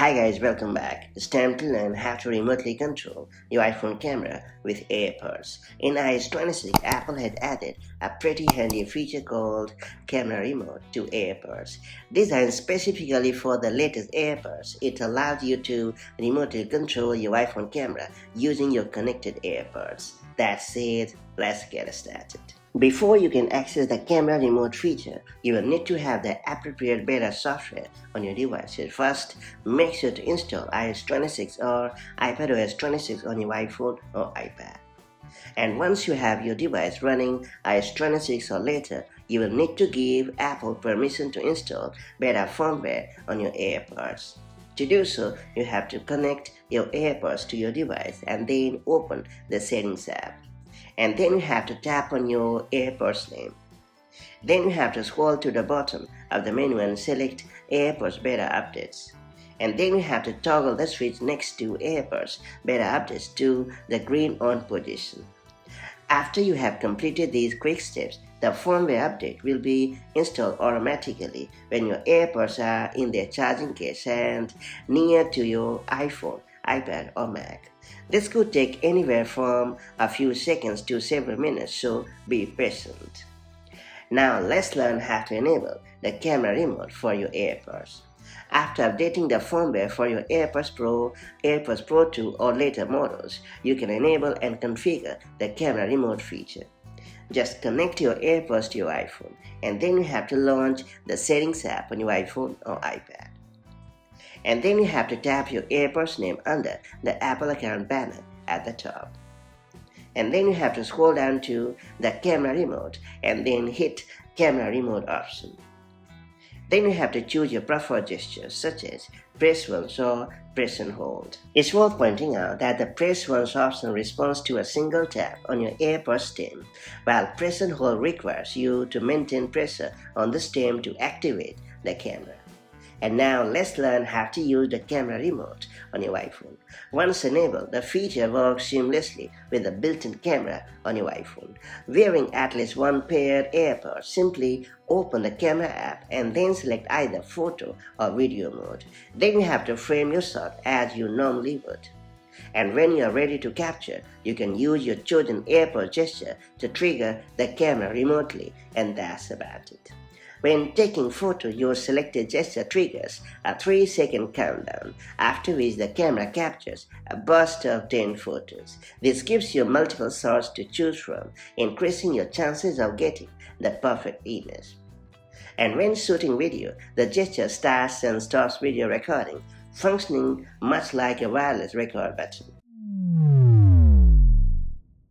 Hi guys, welcome back. It's time to learn how to remotely control your iPhone camera with AirPods. In iOS 26, Apple had added a pretty handy feature called Camera Remote to AirPods. Designed specifically for the latest AirPods, it allows you to remotely control your iPhone camera using your connected AirPods. That's it, let's get started. Before you can access the camera remote feature, you will need to have the appropriate beta software on your devices. First, make sure to install iOS 26 or iPadOS 26 on your iPhone or iPad. And once you have your device running iOS 26 or later, you will need to give Apple permission to install beta firmware on your AirPods. To do so, you have to connect your AirPods to your device and then open the Settings app. And then you have to tap on your AirPods name. Then you have to scroll to the bottom of the menu and select AirPods Beta Updates. And then you have to toggle the switch next to AirPods Beta Updates to the green on position. After you have completed these quick steps, the firmware update will be installed automatically when your AirPods are in their charging case and near to your iPhone, iPad or Mac. This could take anywhere from a few seconds to several minutes, so be patient. Now let's learn how to enable the camera remote for your AirPods. After updating the firmware for your AirPods Pro, AirPods Pro 2 or later models, you can enable and configure the camera remote feature. Just connect your AirPods to your iPhone and then you have to launch the Settings app on your iPhone or iPad. And then you have to tap your AirPods name under the Apple account banner at the top. And then you have to scroll down to the camera remote and then hit camera remote option. Then you have to choose your preferred gestures such as press once or press and hold. It's worth pointing out that the press once option responds to a single tap on your AirPods stem, while press and hold requires you to maintain pressure on the stem to activate the camera. And now let's learn how to use the camera remote on your iPhone. Once enabled, the feature works seamlessly with the built-in camera on your iPhone. Wearing at least one paired AirPods, simply open the camera app and then select either photo or video mode. Then you have to frame your shot as you normally would. And when you are ready to capture, you can use your chosen AirPod gesture to trigger the camera remotely, and that's about it. When taking photo, your selected gesture triggers a 3-second countdown, after which the camera captures a burst of 10 photos. This gives you multiple shots to choose from, increasing your chances of getting the perfect image. And when shooting video, the gesture starts and stops video recording, functioning much like a wireless record button.